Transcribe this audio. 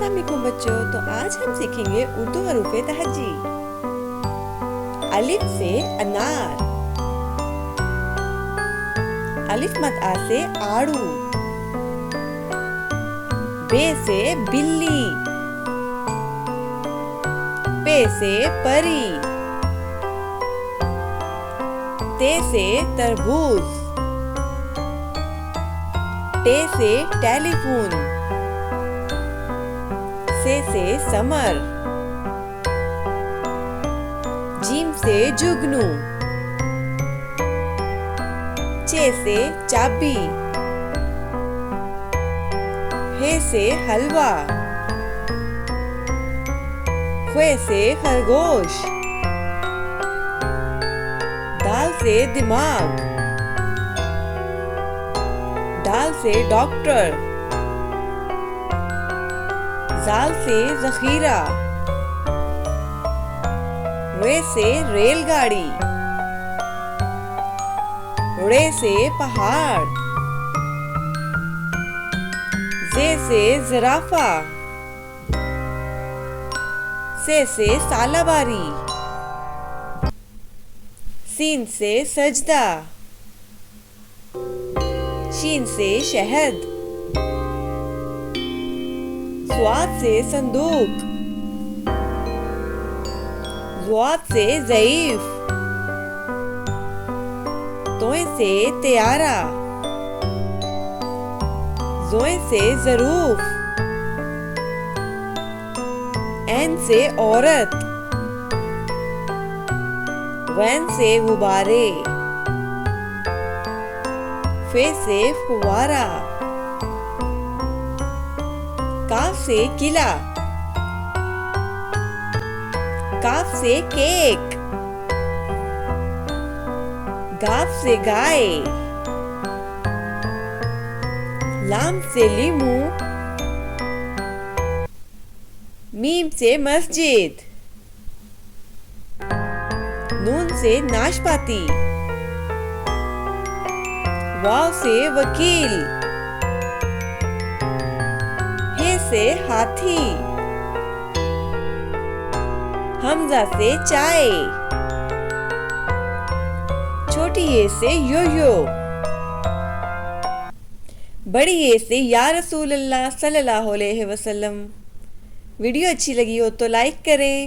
अस्सलाम वालेकुम बच्चों। तो आज हम सीखेंगे उर्दू हरूफ तहज्जी। अलिफ से अनार, अलिफ मद आ से आड़ू, बे से बिल्ली, पे से परी, ते से तरबूज, टे से टेलीफोन, से समर, जीम से जुगनू, चे से चाबी, हे से हलवा, ख्वे से खरगोश, दाल से दिमाग, दाल से डॉक्टर, जाल से जखीरा, रे से रेलगाड़ी, रे से पहाड़, जे से जिराफा, से सालाबारी, सीन से सजदा, शीन से शहद, स्वाद से संदूक, ज़्वाद से ज़ईफ, तोए से त्यारा, ज़ोए से ज़रूफ, ऐन से औरत, गैन से गुब्बारे, फे से फुवारा, काफ से किला, काफ से केक, गाफ से गाय, लाम से लीमू, मीम से मस्जिद, नून से नाशपाती, वाव से वकील, हे से हाथी, हमजा से चाय, छोटी ए से यो-यो, बड़ी ए से या रसूल अल्लाह सल्लल्लाहु अलैहि वसल्लम। वीडियो अच्छी लगी हो तो लाइक करें।